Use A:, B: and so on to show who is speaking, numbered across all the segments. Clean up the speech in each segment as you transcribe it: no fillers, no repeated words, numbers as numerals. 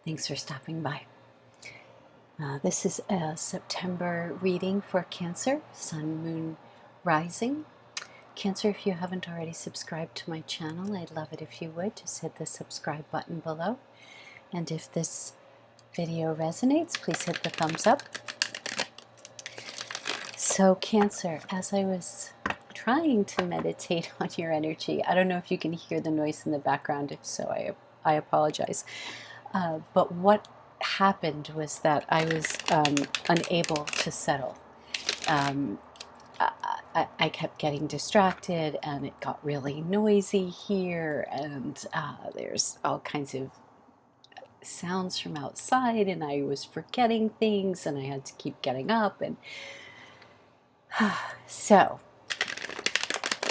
A: Thanks for stopping by. This is a September reading for Cancer, Sun, Moon, Rising. Cancer, if you haven't already subscribed to my channel, I'd love it if you would. Just hit the subscribe button below. And if this video resonates, please hit the thumbs up. So Cancer, as I was trying to meditate on your energy, I don't know if you can hear the noise in the background. If so, I apologize. But what happened was that I was unable to settle. I kept getting distracted, and it got really noisy here, and there's all kinds of sounds from outside, and I was forgetting things, and I had to keep getting up, and so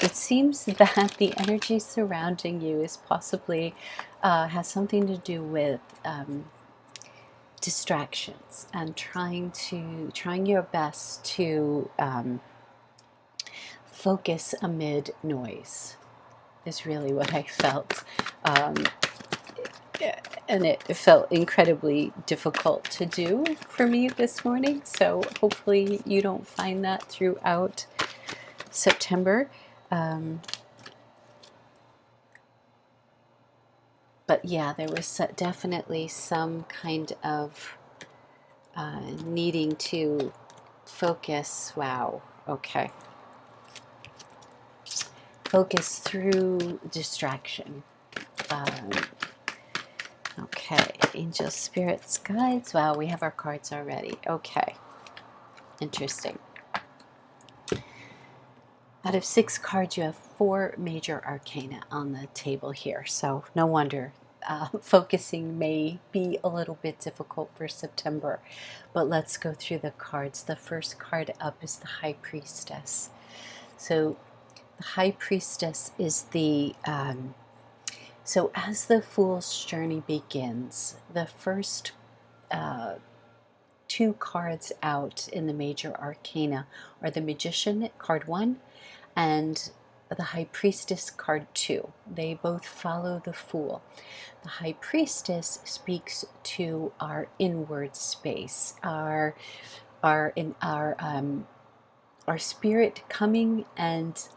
A: it seems that the energy surrounding you is possibly has something to do with distractions and trying your best to focus amid noise is really what I felt. And it felt incredibly difficult to do for me this morning. So hopefully you don't find that throughout September. But yeah, there was definitely some kind of needing to focus. Wow. Okay. Focus through distraction. Okay. Angels, spirits, guides. Wow, we have our cards already. Okay. Interesting. Out of 6 cards, you have 4 major arcana on the table here. So no wonder focusing may be a little bit difficult for September. But let's go through the cards. The first card up is the High Priestess. So the High Priestess is the... so as the Fool's journey begins, the first 2 cards out in the major arcana are the Magician, card 1, and the High Priestess, card 2. They both follow the Fool. The High Priestess speaks to our inward space, our spirit coming and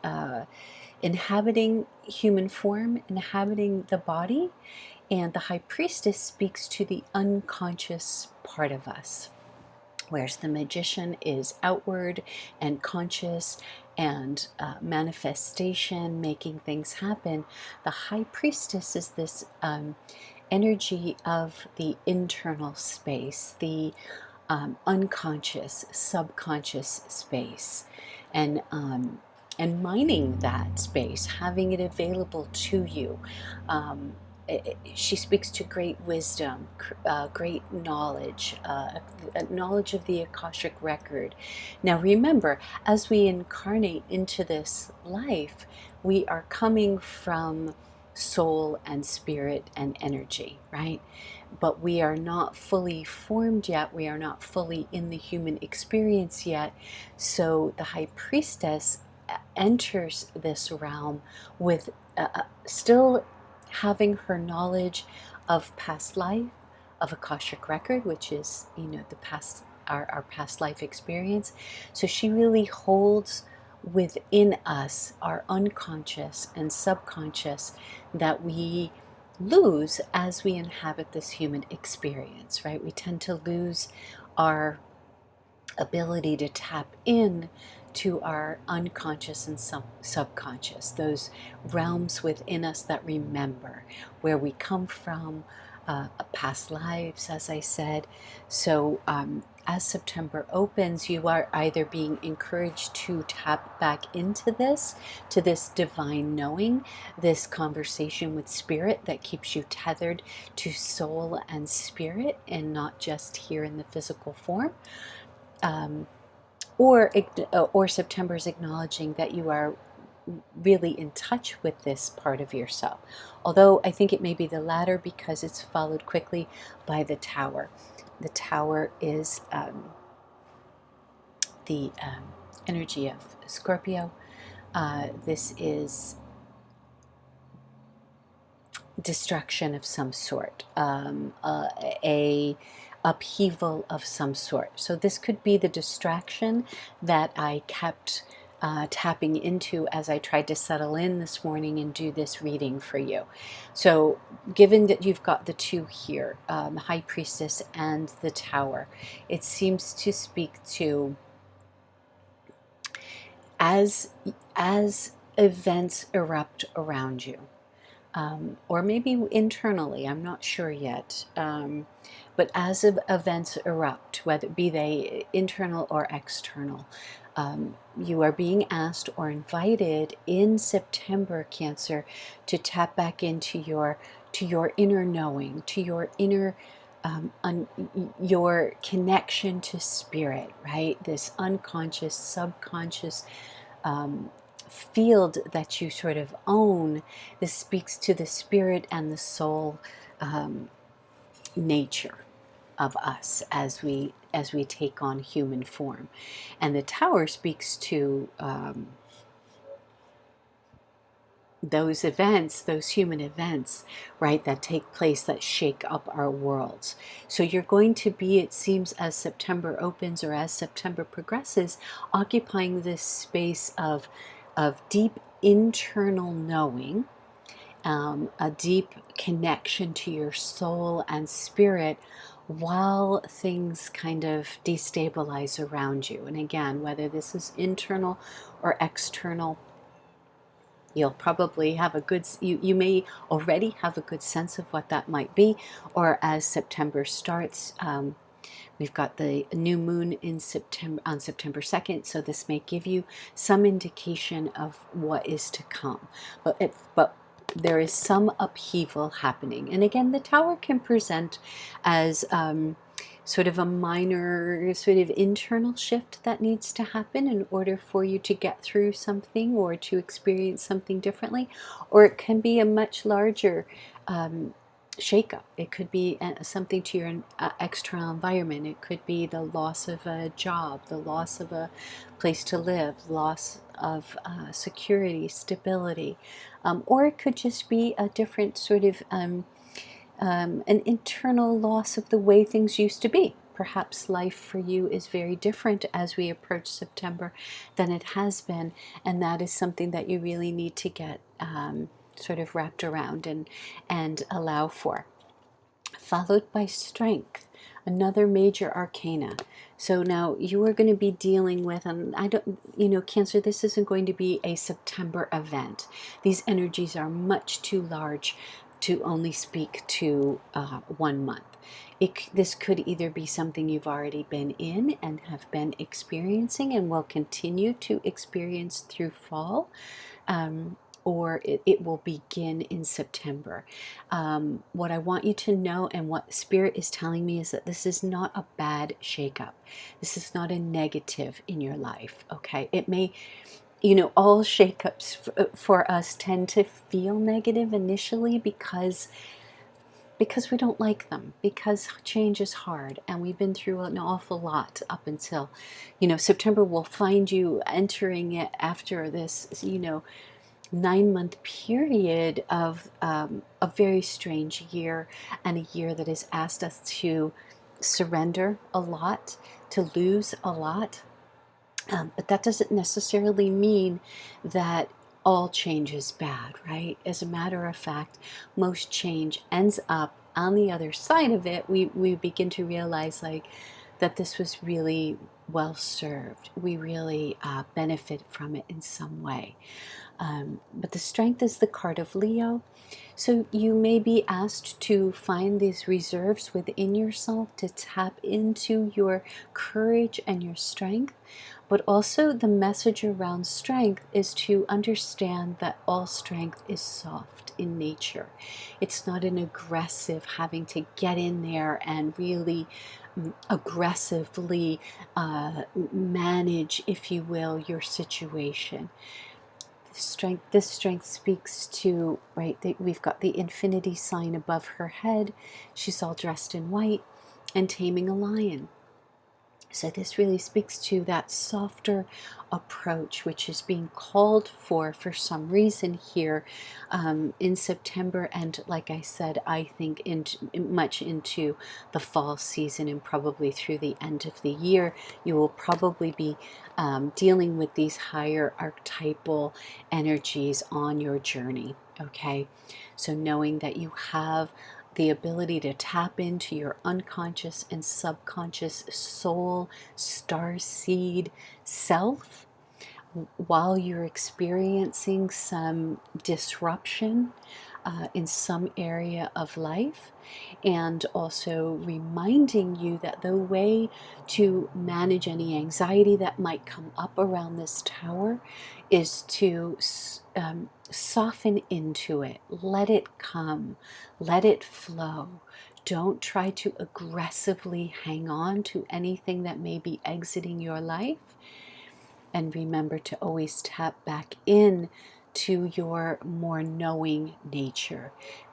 A: inhabiting human form, inhabiting the body, and the High Priestess speaks to the unconscious part of us. Whereas the Magician is outward and conscious and manifestation, making things happen, the High Priestess is this energy of the internal space, the unconscious, subconscious space, and mining that space, having it available to you. She speaks to great wisdom, great knowledge, knowledge of the Akashic record. Now remember, as we incarnate into this life, we are coming from soul and spirit and energy, right? But we are not fully formed yet. We are not fully in the human experience yet. So the High Priestess enters this realm with still having her knowledge of past life, of Akashic record, which is, the past, our past life experience. So she really holds within us our unconscious and subconscious that we lose as we inhabit this human experience, right? We tend to lose our ability to tap in to our unconscious and subconscious, those realms within us that remember where we come from, past lives, as I said. So as September opens, you are either being encouraged to tap back into this, to this divine knowing, this conversation with spirit that keeps you tethered to soul and spirit and not just here in the physical form. Or September's acknowledging that you are really in touch with this part of yourself. Although I think it may be the latter because it's followed quickly by the Tower. The Tower is the energy of Scorpio. This is destruction of some sort, a upheaval of some sort. So this could be the distraction that I kept tapping into as I tried to settle in this morning and do this reading for you. So given that you've got the two here, High Priestess and the Tower, it seems to speak to as events erupt around you, or maybe internally, I'm not sure yet. But as events erupt, whether be they internal or external, you are being asked or invited in September, Cancer, to tap back into your inner knowing, to your inner your connection to spirit, right? This unconscious, subconscious field that you sort of own. This speaks to the spirit and the soul nature of us as we take on human form. And the Tower speaks to those events, those human events, right, that take place, that shake up our worlds. So you're going to be, it seems, as September opens or as September progresses, occupying this space of deep internal knowing, a deep connection to your soul and spirit, while things kind of destabilize around you. And again, whether this is internal or external, you'll probably have a good, you may already have a good sense of what that might be, or as September starts, we've got the new moon in September, on September 2nd, so this may give you some indication of what is to come. But there is some upheaval happening. And again, the Tower can present as sort of a minor sort of internal shift that needs to happen in order for you to get through something or to experience something differently. Or it can be a much larger shakeup. It could be something to your external environment. It could be the loss of a job, the loss of a place to live, loss of security, stability, or it could just be a different sort of an internal loss of the way things used to be. Perhaps life for you is very different as we approach September than it has been, and that is something that you really need to get sort of wrapped around and allow for. Followed by Strength, another major arcana. So now you are going to be dealing with, and I don't, Cancer, this isn't going to be a September event. These energies are much too large to only speak to 1 month. This could either be something you've already been in and have been experiencing and will continue to experience through fall, or it will begin in September. What I want you to know, and what Spirit is telling me, is that this is not a bad shakeup. This is not a negative in your life, okay? It may, all shakeups for us tend to feel negative initially because we don't like them, because change is hard, and we've been through an awful lot up until, September will find you entering it after this, 9-month period of a very strange year, and a year that has asked us to surrender a lot, to lose a lot. But that doesn't necessarily mean that all change is bad, right? As a matter of fact, most change ends up on the other side of it. We begin to realize that this was really well served. We really benefit from it in some way. But the Strength is the card of Leo. So you may be asked to find these reserves within yourself to tap into your courage and your strength. But also the message around strength is to understand that all strength is soft in nature. It's not an aggressive having to get in there and really aggressively manage, if you will, your situation. This strength speaks to, right, we've got the infinity sign above her head. She's all dressed in white and taming a lion. So this really speaks to that softer approach, which is being called for some reason here in September. And like I said, I think much into the fall season and probably through the end of the year, you will probably be dealing with these higher archetypal energies on your journey. Okay, so knowing that you have the ability to tap into your unconscious and subconscious soul, star seed self while you're experiencing some disruption in some area of life, and also reminding you that the way to manage any anxiety that might come up around this tower is to soften into it, let it come, let it flow. Don't try to aggressively hang on to anything that may be exiting your life. And remember to always tap back in to your more knowing nature.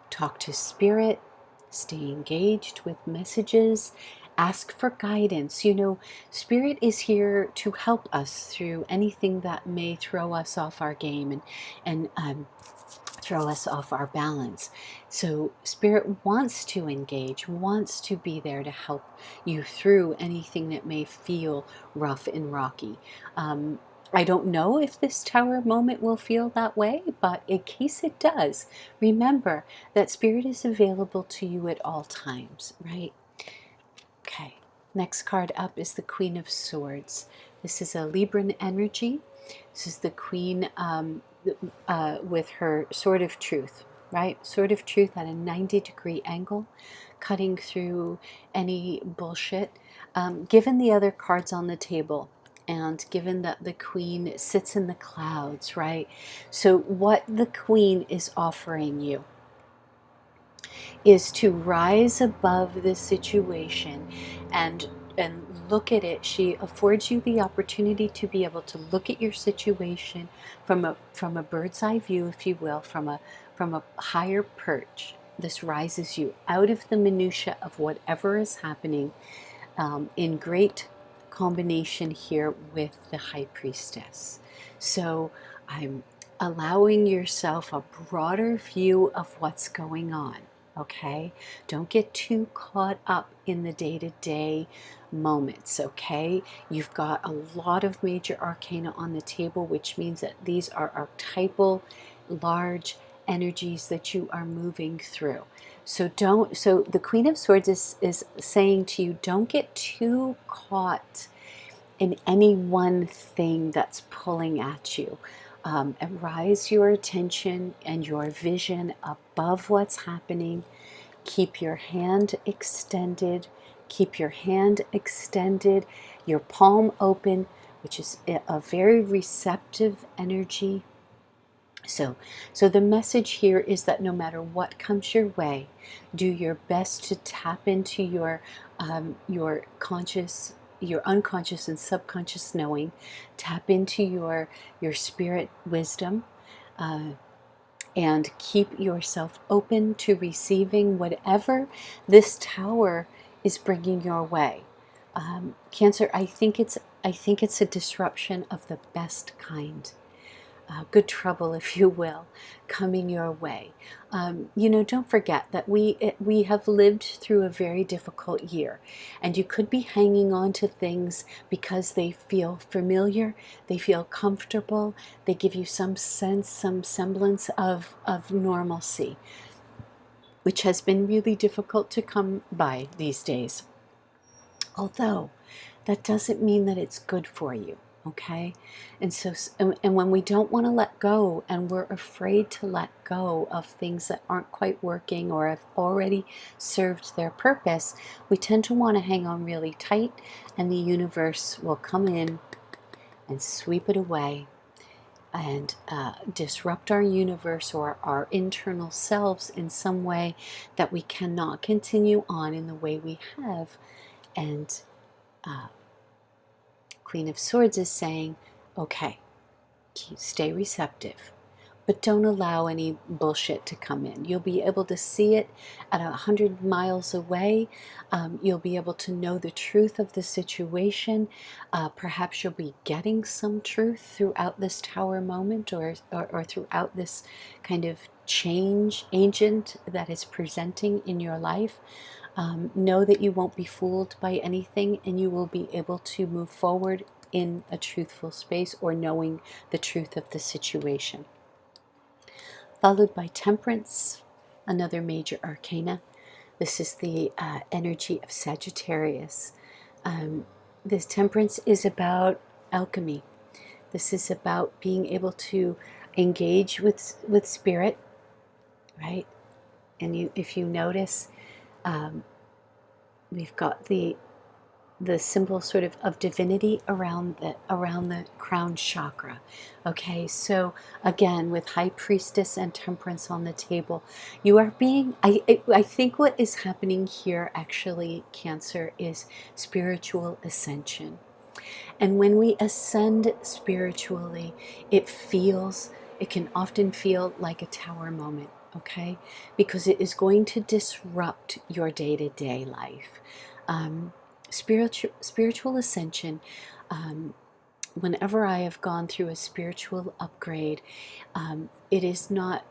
A: Talk to spirit, stay engaged with messages, ask for guidance. You know, spirit is here to help us through anything that may throw us off our game and throw us off our balance. So spirit wants to engage, wants to be there to help you through anything that may feel rough and rocky. I don't know if this tower moment will feel that way, but in case it does, remember that spirit is available to you at all times, right? Okay, next card up is the Queen of Swords. This is a Libran energy. This is the Queen with her Sword of Truth, right? Sword of Truth at a 90-degree angle, cutting through any bullshit. Given the other cards on the table, and given that the Queen sits in the clouds, right? So what the Queen is offering you is to rise above the situation and look at it. She affords you the opportunity to be able to look at your situation from a bird's eye view, if you will, from a higher perch. This rises you out of the minutia of whatever is happening, in great combination here with the High Priestess. So I'm allowing yourself a broader view of what's going on. Okay, don't get too caught up in the day-to-day moments. Okay, you've got a lot of major arcana on the table, which means that these are archetypal, large energies that you are moving through. So the Queen of Swords is saying to you, don't get too caught in any one thing that's pulling at you. Rise your attention and your vision above what's happening. Keep your hand extended. Keep your hand extended, your palm open, which is a very receptive energy. So the message here is that no matter what comes your way, do your best to tap into your conscious, your unconscious and subconscious knowing. Tap into your spirit wisdom, and keep yourself open to receiving whatever this tower is bringing your way. Cancer, I think it's a disruption of the best kind. Good trouble, if you will, coming your way. Don't forget that we have lived through a very difficult year, and you could be hanging on to things because they feel familiar, they feel comfortable, they give you some sense, some semblance of normalcy, which has been really difficult to come by these days. Although that doesn't mean that it's good for you. Okay, and when we don't want to let go, and we're afraid to let go of things that aren't quite working or have already served their purpose, we tend to want to hang on really tight, and the universe will come in and sweep it away and disrupt our universe or our internal selves in some way that we cannot continue on in the way we have. And Queen of Swords is saying, okay, stay receptive. but don't allow any bullshit to come in. You'll be able to see it at 100 miles away. You'll be able to know the truth of the situation. Perhaps you'll be getting some truth throughout this tower moment, or throughout this kind of change agent that is presenting in your life. Know that you won't be fooled by anything, and you will be able to move forward in a truthful space, or knowing the truth of the situation. Followed by Temperance, another major arcana. This is the energy of Sagittarius. This Temperance is about alchemy. This is about being able to engage with spirit, right? And if you notice, we've got the symbol sort of divinity around the crown chakra. Okay, so again, with High Priestess and Temperance on the table, you are being, I think what is happening here actually, Cancer, is spiritual ascension. And when we ascend spiritually, it can often feel like a tower moment, okay? Because it is going to disrupt your day-to-day life. Spiritual ascension, whenever I have gone through a spiritual upgrade, it is not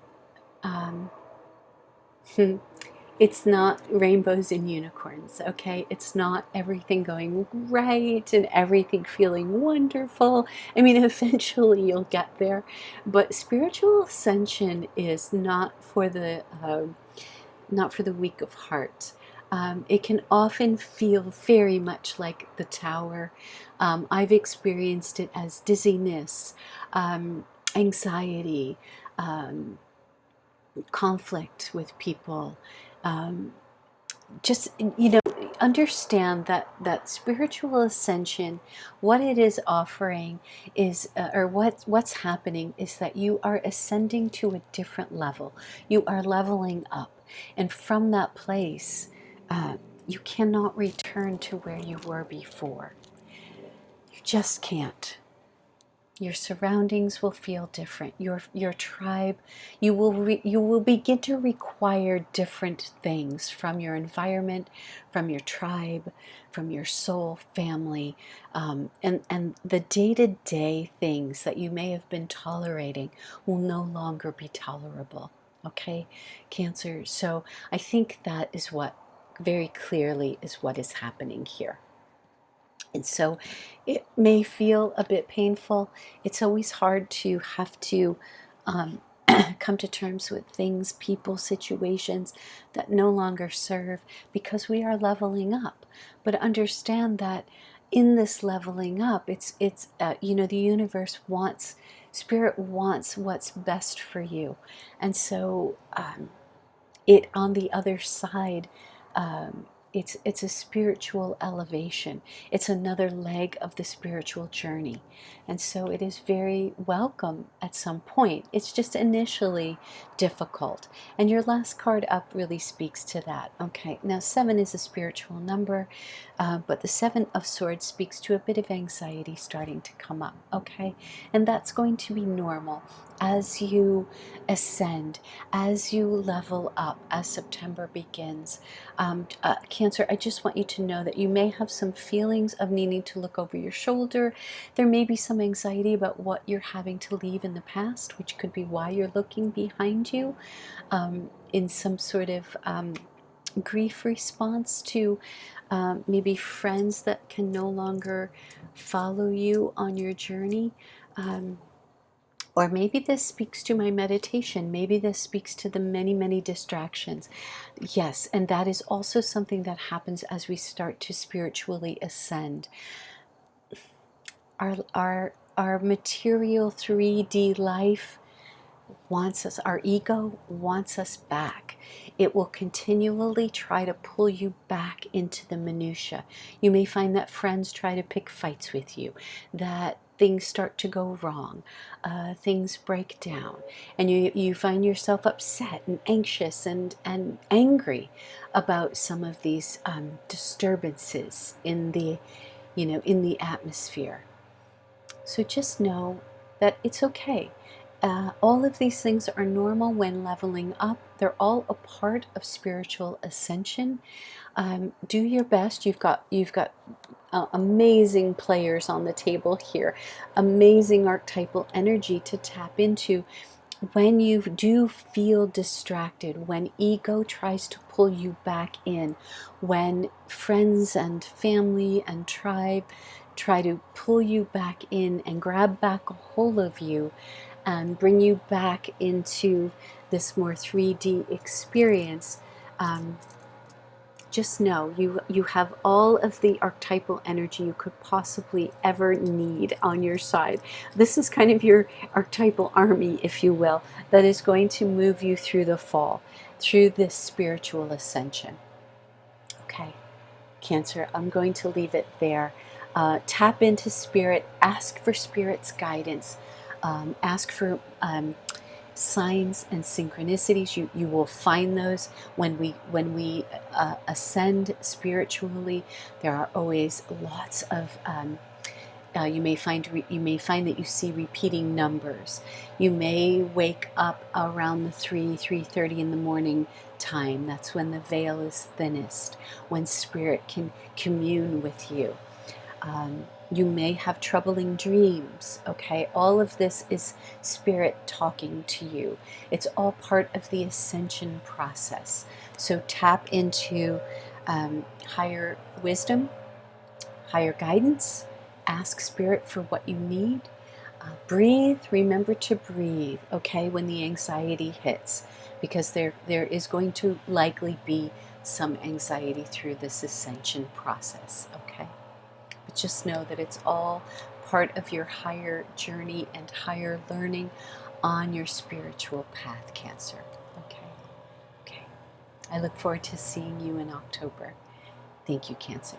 A: it's not rainbows and unicorns, okay? It's not everything going right and everything feeling wonderful. I mean, eventually you'll get there, but spiritual ascension is not for the weak of heart. It can often feel very much like the tower. I've experienced it as dizziness, anxiety, conflict with people. Just, understand that spiritual ascension, what it is offering is, or what's happening is that you are ascending to a different level. You are leveling up. And from that place, you cannot return to where you were before. You just can't. Your surroundings will feel different. Your tribe, you will begin to require different things from your environment, from your tribe, from your soul family, and the day-to-day things that you may have been tolerating will no longer be tolerable. Okay, Cancer. So I think that is what very clearly is what is happening here. And so it may feel a bit painful. It's always hard to have to come to terms with things, people, situations that no longer serve, because we are leveling up. But understand that in this leveling up, it's the universe wants, spirit wants what's best for you. And so it on the other side, it's a spiritual elevation. It's another leg of the spiritual journey. And so it is very welcome at some point. It's just initially difficult. And your last card up really speaks to that. Okay, now 7 is a spiritual number, but the 7 of Swords speaks to a bit of anxiety starting to come up. Okay, and that's going to be normal as you ascend, as you level up, as September begins. Cancer, I just want you to know that you may have some feelings of needing to look over your shoulder. There may be some anxiety about what you're having to leave in the past, which could be why you're looking behind you in some sort of grief response to maybe friends that can no longer follow you on your journey. Or maybe this speaks to my meditation. Maybe this speaks to the many, many distractions. Yes, and that is also something that happens as we start to spiritually ascend. Our material 3D life wants us, our ego wants us back. It will continually try to pull you back into the minutia. You may find that friends try to pick fights with you, that things start to go wrong, things break down, and you find yourself upset and anxious and angry about some of these disturbances in the in the atmosphere. So just know that it's okay. All of these things are normal when leveling up. They're all a part of spiritual ascension. Do your best. You've got amazing players on the table here, amazing archetypal energy to tap into when you do feel distracted, when ego tries to pull you back in, when friends and family and tribe try to pull you back in and grab back a hold of you and bring you back into this more 3D experience. Just know you have all of the archetypal energy you could possibly ever need on your side. This is kind of your archetypal army, if you will, that is going to move you through the fall, through this spiritual ascension. Okay, Cancer, I'm going to leave it there. Tap into spirit, ask for spirit's guidance, ask for signs and synchronicities. You will find those when we ascend spiritually. There are always lots of you may find that you see repeating numbers. You may wake up around the 3:30 in the morning time. That's when the veil is thinnest, when spirit can commune with you. You may have troubling dreams, okay? All of this is spirit talking to you. It's all part of the ascension process. So tap into higher wisdom, higher guidance. Ask spirit for what you need. Breathe. Remember to breathe, okay, when the anxiety hits, because there is going to likely be some anxiety through this ascension process, okay? But just know that it's all part of your higher journey and higher learning on your spiritual path, Cancer. Okay? Okay. I look forward to seeing you in October. Thank you, Cancer.